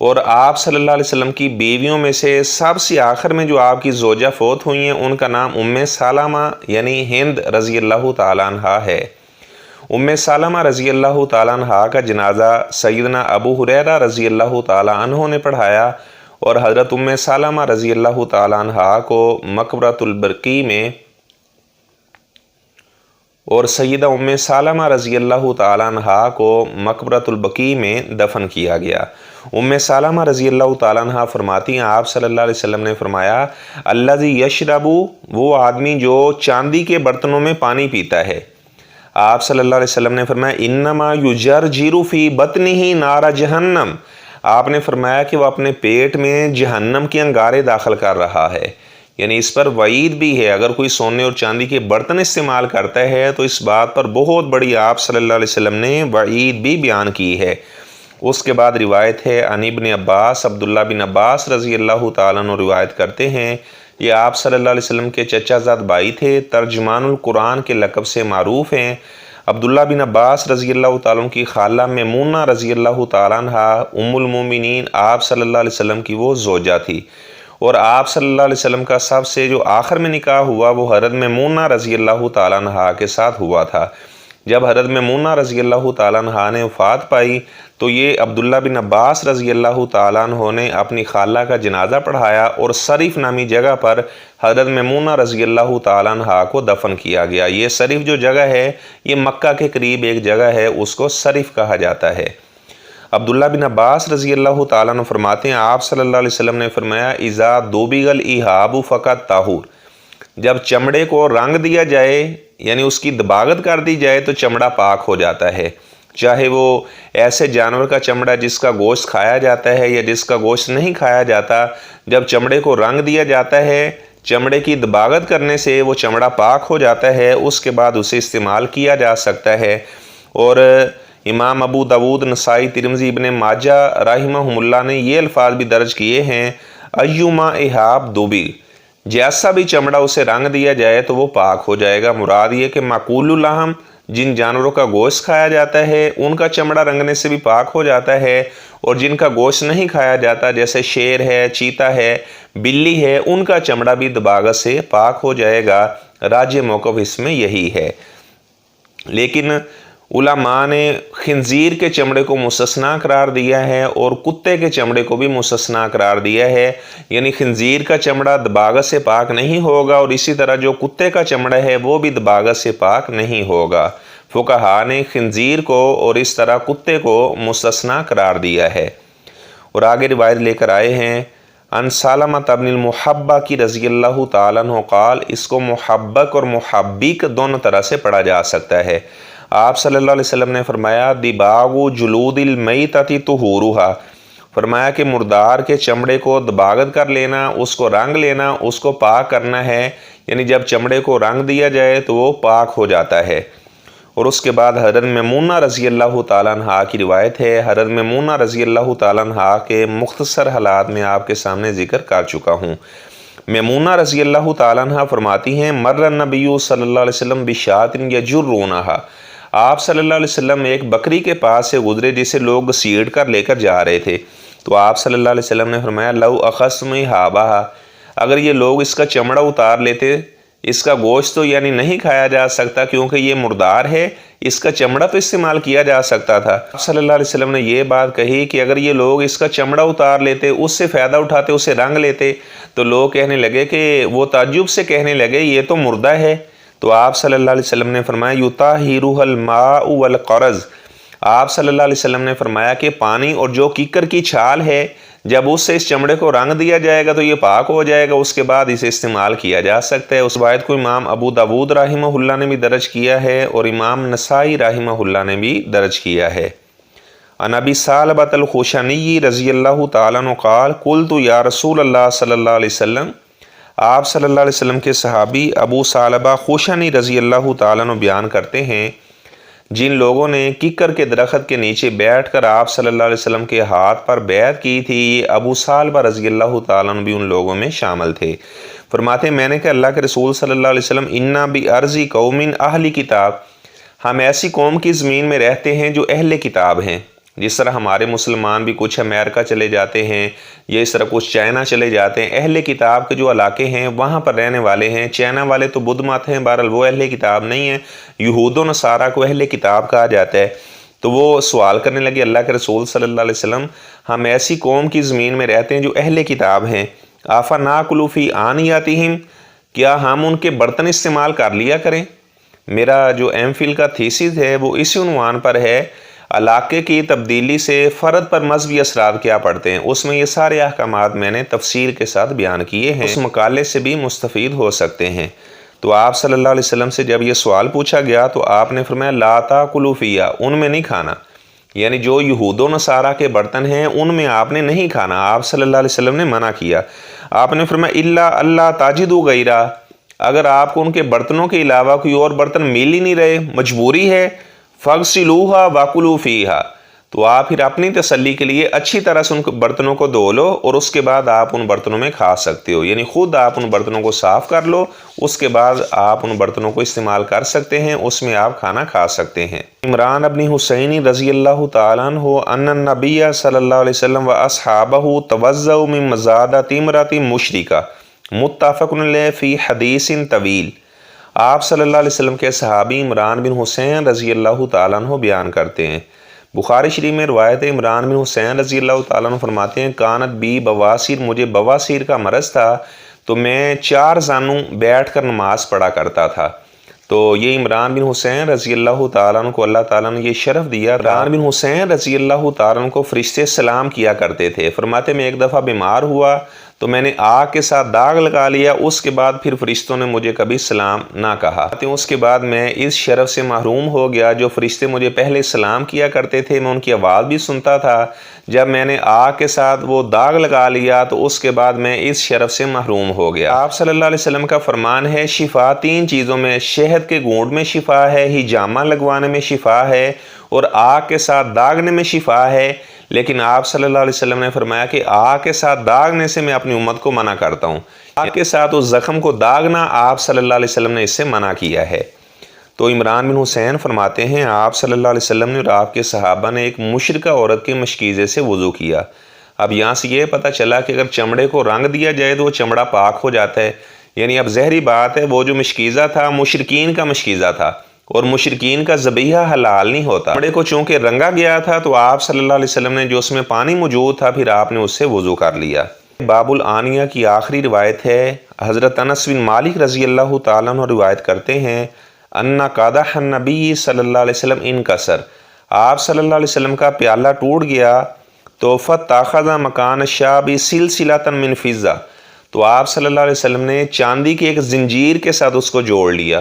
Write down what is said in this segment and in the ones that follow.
اور آپ صلی اللہ علیہ وسلم کی بیویوں میں سے سب سے آخر میں جو آپ کی زوجہ فوت ہوئی ہیں ان کا نام ام سلمہ یعنی ہند رضی اللہ تعالیٰ عنہ ہے۔ ام سلمہ رضی اللہ تعالیٰ عنہ کا جنازہ سیدنا ابو ہریرہ رضی اللہ تعالیٰ عنہ نے پڑھایا، اور حضرت ام سلمہ رضی اللہ تعالیٰ عنہ کو مقبرۃ البقیع میں اور سیدہ ام سلمہ رضی اللہ تعالیٰ عنہ کو مقبرۃ البقیع میں دفن کیا گیا۔ ام سلمہ رضی اللہ تعالیٰ عنہ فرماتی ہیں آپ صلی اللہ علیہ وسلم نے فرمایا الذی یشرب، وہ آدمی جو چاندی کے برتنوں میں پانی پیتا ہے، آپ صلی اللہ علیہ وسلم نے فرمایا انما یجرجر فی بطنہ نار جہنم، آپ نے فرمایا کہ وہ اپنے پیٹ میں جہنم کے انگارے داخل کر رہا ہے، یعنی اس پر وعید بھی ہے۔ اگر کوئی سونے اور چاندی کے برتن استعمال کرتا ہے تو اس بات پر بہت بڑی آپ صلی اللہ علیہ وسلم نے وعید بھی بیان کی ہے۔ اس کے بعد روایت ہے عن ابن عباس، عبداللہ بن عباس رضی اللہ تعالیٰ عنہ روایت کرتے ہیں، یہ آپ صلی اللہ علیہ وسلم کے چچا زاد بھائی تھے، ترجمان القرآن کے لقب سے معروف ہیں۔ عبداللہ بن عباس رضی اللہ تعالیٰ عنہ کی خالہ میمونہ رضی اللہ تعالیٰ عنہ ام المومنین آپ صلی اللہ علیہ وسلم کی وہ زوجہ تھی، اور آپ صلی اللہ علیہ وسلم کا سب سے جو آخر میں نکاح ہوا وہ حضرت میمونہ رضی اللہ تعالیٰ عنہ کے ساتھ ہوا تھا۔ جب حضرت میمونہ رضی اللہ تعالیٰ عنہ نے وفات پائی تو یہ عبداللہ بن عباس رضی اللہ تعالیٰ عنہ نے اپنی خالہ کا جنازہ پڑھایا اور صریف نامی جگہ پر حضرت میمونہ رضی اللہ تعالیٰ عنہ کو دفن کیا گیا۔ یہ صریف جو جگہ ہے یہ مکہ کے قریب ایک جگہ ہے، اس کو صریف کہا جاتا ہے۔ عبداللہ بن عباس رضی اللہ تعالیٰ عنہ فرماتے ہیں آپ صلی اللہ علیہ وسلم نے فرمایا اذا دوبغ الایہاب فقط طہور، جب چمڑے کو رنگ دیا جائے یعنی اس کی دباغت کر دی جائے تو چمڑا پاک ہو جاتا ہے، چاہے وہ ایسے جانور کا چمڑا جس کا گوشت کھایا جاتا ہے یا جس کا گوشت نہیں کھایا جاتا، جب چمڑے کو رنگ دیا جاتا ہے چمڑے کی دباغت کرنے سے وہ چمڑا پاک ہو جاتا ہے، اس کے بعد اسے استعمال کیا جا سکتا ہے۔ اور امام ابو داود، نسائی، ترمذی، ابن ماجہ رحمہم اللہ نے یہ الفاظ بھی درج کیے ہیں ایما احاب دوبی، جیسا بھی چمڑا اسے رنگ دیا جائے تو وہ پاک ہو جائے گا۔ مراد یہ کہ معقول اللحم، جن جانوروں کا گوشت کھایا جاتا ہے ان کا چمڑا رنگنے سے بھی پاک ہو جاتا ہے، اور جن کا گوشت نہیں کھایا جاتا جیسے شیر ہے، چیتا ہے، بلی ہے، ان کا چمڑا بھی دباغت سے پاک ہو جائے گا۔ راجح موقف اس میں یہی ہے، لیکن علماء نے خنزیر کے چمڑے کو مستثنا قرار دیا ہے اور کتے کے چمڑے کو بھی مستثنا قرار دیا ہے، یعنی خنزیر کا چمڑا دباغت سے پاک نہیں ہوگا اور اسی طرح جو کتے کا چمڑا ہے وہ بھی دباغت سے پاک نہیں ہوگا۔ فقہاء نے خنزیر کو اور اس طرح کتے کو مستثنا قرار دیا ہے۔ اور آگے روایت لے کر آئے ہیں ان سلمہ بن المحبک کی رضی اللہ تعالیٰ عنہ قال، اس کو محبک اور محبک دونوں طرح سے پڑھا جا سکتا ہے۔ آپ صلی اللہ علیہ وسلم نے فرمایا دباغ جلود المیتۃ طہورھا، فرمایا کہ مردار کے چمڑے کو دباغت کر لینا، اس کو رنگ لینا، اس کو پاک کرنا ہے، یعنی جب چمڑے کو رنگ دیا جائے تو وہ پاک ہو جاتا ہے۔ اور اس کے بعد حضرت میمونہ رضی اللہ تعالیٰ عنہ کی روایت ہے، حضرت میمونہ رضی اللہ تعالیٰ عنہ کے مختصر حالات میں آپ کے سامنے ذکر کر چکا ہوں۔ میمونہ رضی اللہ تعالیٰ عنہ فرماتی ہیں مر النبی صلی اللہ علیہ وسلم بشاۃ یجرونھا، آپ صلی اللہ علیہ وسلم ایک بکری کے پاس سے گزرے جسے لوگ گھسیٹ کر لے کر جا رہے تھے، تو آپ صلی اللہ علیہ وسلم نے فرمایا لو اخذتم احابھا، اگر یہ لوگ اس کا چمڑا اتار لیتے، اس کا گوشت تو یعنی نہیں کھایا جا سکتا کیونکہ یہ مردار ہے، اس کا چمڑا تو استعمال کیا جا سکتا تھا۔ آپ صلی اللہ علیہ وسلم نے یہ بات کہی کہ اگر یہ لوگ اس کا چمڑا اتار لیتے، اس سے فائدہ اٹھاتے، اسے رنگ لیتے، تو لوگ کہنے لگے کہ وہ تعجب سے کہنے لگے یہ تو مردہ ہے۔ تو آپ صلی اللہ علیہ وسلم نے فرمایا یطہرھا الماء والقرض، آپ صلی اللہ علیہ وسلم نے فرمایا کہ پانی اور جو کیکر کی چھال ہے جب اس سے اس چمڑے کو رنگ دیا جائے گا تو یہ پاک ہو جائے گا، اس کے بعد اسے استعمال کیا جا سکتا ہے۔ اس روایت کو امام ابو داود رحمہ اللہ نے بھی درج کیا ہے اور امام نسائی رحمہ اللہ نے بھی درج کیا ہے۔ عن ابی ثعلبۃ الخشنی رضی اللہ تعالیٰ عنہ قال قلت یا رسول اللہ صلی اللہ علیہ وسلم، آپ صلی اللہ علیہ وسلم کے صحابی ابو ثعلبہ خشنی رضی اللہ تعالیٰ عنہ بیان کرتے ہیں جن لوگوں نے ککر کے درخت کے نیچے بیٹھ کر آپ صلی اللہ علیہ وسلم کے ہاتھ پر بیعت کی تھی، یہ ابو ثعلبہ رضی اللہ تعالیٰ عنہ بھی ان لوگوں میں شامل تھے۔ فرماتے ہیں میں نے کہا اللہ کے رسول صلی اللہ علیہ وسلم انا بارض قوم اہل کتاب، ہم ایسی قوم کی زمین میں رہتے ہیں جو اہل کتاب ہیں، جس طرح ہمارے مسلمان بھی کچھ امریکہ چلے جاتے ہیں یا اس طرح کچھ چائنا چلے جاتے ہیں، اہل کتاب کے جو علاقے ہیں وہاں پر رہنے والے ہیں۔ چائنا والے تو بدھ مت ہیں، بہرحال وہ اہل کتاب نہیں ہیں، یہود و نصارہ کو اہل کتاب کہا جاتا ہے۔ تو وہ سوال کرنے لگے اللہ کے رسول صلی اللہ علیہ وسلم، ہم ایسی قوم کی زمین میں رہتے ہیں جو اہل کتاب ہیں، آفا ناکلو فی آنیاتہم، کیا ہم ان کے برتن استعمال کر لیا کریں؟ میرا جو ایم فل کا تھیسس ہے وہ اسی عنوان پر ہے، علاقے کی تبدیلی سے فرد پر مذہبی اثرات کیا پڑتے ہیں۔ اس میں یہ سارے احکامات میں نے تفصیل کے ساتھ بیان کیے ہیں، اس مقالے سے بھی مستفید ہو سکتے ہیں۔ تو آپ صلی اللہ علیہ وسلم سے جب یہ سوال پوچھا گیا تو آپ نے فرمایا لا تاکلوا فیہا، ان میں نہیں کھانا، یعنی جو یہود و نصارہ کے برتن ہیں ان میں آپ نے نہیں کھانا، آپ صلی اللہ علیہ وسلم نے منع کیا۔ آپ نے فرمایا الا اللہ تاجدوا غیرہ، اگر آپ کو ان کے برتنوں کے علاوہ کوئی اور برتن مل ہی نہیں رہے، مجبوری ہے، فاغسلوھا واکلوا فیہا، تو آپ پھر اپنی تسلی کے لیے اچھی طرح سے ان برتنوں کو دھو لو اور اس کے بعد آپ ان برتنوں میں کھا سکتے ہو، یعنی خود آپ ان برتنوں کو صاف کر لو، اس کے بعد آپ ان برتنوں کو استعمال کر سکتے ہیں، اس میں آپ کھانا کھا سکتے ہیں۔ عمران ابن حسین رضی اللہ تعالیٰ عنہ ان النبی صلی اللہ علیہ وسلم و اصحابہ توضؤوا من مزادۃ امرأۃ مشرکہ متفق علیہ فی حدیث طویل۔ آپ صلی اللہ علیہ وسلم کے صحابی عمران بن حسین رضی اللہ تعالیٰ عنہ بیان کرتے ہیں، بخاری شریف میں روایت عمران بن حسین رضی اللہ تعالیٰ عنہ فرماتے ہیں کانت بی بواسیر، مجھے بواسیر کا مرض تھا تو میں 4 زانوں بیٹھ کر نماز پڑھا کرتا تھا۔ تو یہ عمران بن حسین رضی اللہ تعالیٰ عنہ کو اللہ تعالیٰ نے یہ شرف دیا۔ عمران بن حسین رضی اللہ تعالیٰ عنہ کو فرشتے سلام کیا کرتے تھے، فرماتے میں ایک دفعہ بیمار ہوا تو میں نے آگ کے ساتھ داغ لگا لیا، اس کے بعد پھر فرشتوں نے مجھے کبھی سلام نہ کہا، اس کے بعد میں اس شرف سے محروم ہو گیا۔ جو فرشتے مجھے پہلے سلام کیا کرتے تھے میں ان کی آواز بھی سنتا تھا، جب میں نے آگ کے ساتھ وہ داغ لگا لیا تو اس کے بعد میں اس شرف سے محروم ہو گیا۔ آپ صلی اللہ علیہ وسلم کا فرمان ہے شفا 3 چیزوں میں، شہد کے گھونٹ میں شفا ہے، ہجامہ لگوانے میں شفا ہے، اور آگ کے ساتھ داغنے میں شفا ہے۔ لیکن آپ صلی اللہ علیہ وسلم نے فرمایا کہ آگ کے ساتھ داغنے سے میں اپنی امت کو منع کرتا ہوں، آگ کے ساتھ اس زخم کو داغنا آپ صلی اللہ علیہ وسلم نے اس سے منع کیا ہے۔ تو عمران بن حسین فرماتے ہیں آپ صلی اللہ علیہ وسلم نے اور آپ کے صحابہ نے ایک مشرکہ عورت کے مشکیزے سے وضو کیا۔ اب یہاں سے یہ پتہ چلا کہ اگر چمڑے کو رنگ دیا جائے تو وہ چمڑا پاک ہو جاتا ہے، یعنی اب ظاہری بات ہے وہ جو مشکیزہ تھا مشرکین کا مشکیزہ تھا اور مشرکین کا ذبیحہ حلال نہیں ہوتا۔ چمڑے کو چونکہ رنگا گیا تھا تو آپ صلی اللہ علیہ وسلم نے جو اس میں پانی موجود تھا پھر آپ نے اس سے وضو کر لیا۔ باب الآنیہ کی آخری روایت ہے، حضرت انس بن مالک رضی اللہ تعالیٰ عنہ روایت کرتے ہیں ان قدح النبی صلی اللہ علیہ وسلم انکسر، آپ صلی اللہ علیہ وسلم کا پیالہ ٹوٹ گیا تو فتاخذ مکان الشاب سلسلۃ من فضہ، تو آپ صلی اللہ علیہ وسلم نے چاندی کی ایک زنجیر کے ساتھ اس کو جوڑ لیا۔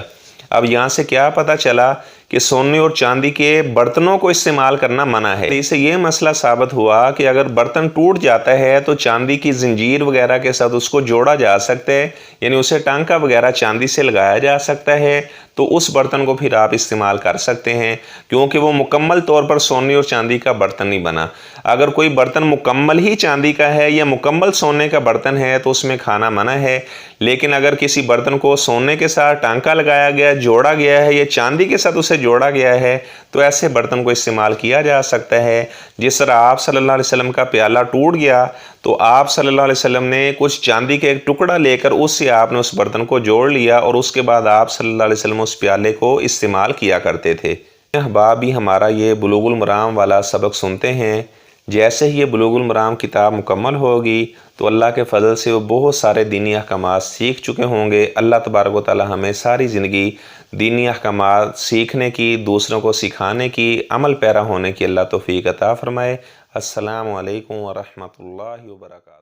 اب یہاں سے کیا پتہ چلا کہ سونے اور چاندی کے برتنوں کو استعمال کرنا منع ہے۔ اس سے یہ مسئلہ ثابت ہوا کہ اگر برتن ٹوٹ جاتا ہے تو چاندی کی زنجیر وغیرہ کے ساتھ اس کو جوڑا جا سکتا ہے، یعنی اسے ٹانکا وغیرہ چاندی سے لگایا جا سکتا ہے، تو اس برتن کو پھر آپ استعمال کر سکتے ہیں کیونکہ وہ مکمل طور پر سونے اور چاندی کا برتن نہیں بنا۔ اگر کوئی برتن مکمل ہی چاندی کا ہے یا مکمل سونے کا برتن ہے تو اس میں کھانا منع ہے، لیکن اگر کسی برتن کو سونے کے ساتھ ٹانکا لگایا گیا، جوڑا گیا ہے یا چاندی کے ساتھ اسے جوڑا گیا ہے تو ایسے برتن کو استعمال کیا جا سکتا ہے۔ جس طرح آپ صلی اللہ علیہ وسلم کا پیالہ ٹوٹ گیا تو آپ صلی اللہ علیہ وسلم نے کچھ چاندی کا ایک ٹکڑا لے کر اس سے آپ نے اس برتن کو جوڑ لیا اور اس کے بعد آپ صلی اللہ علیہ وسلم اس پیالے کو استعمال کیا کرتے تھے۔ احباب بھی ہمارا یہ بلوغ المرام والا سبق سنتے ہیں، جیسے ہی یہ بلوغ المرام کتاب مکمل ہوگی تو اللہ کے فضل سے وہ بہت سارے دینی احکامات سیکھ چکے ہوں گے۔ اللہ تبارک و تعالی ہمیں ساری زندگی دینی احکامات سیکھنے کی، دوسروں کو سکھانے کی، عمل پیرا ہونے کی اللہ توفیق عطا فرمائے۔ السلام علیکم ورحمۃ اللہ وبرکاتہ۔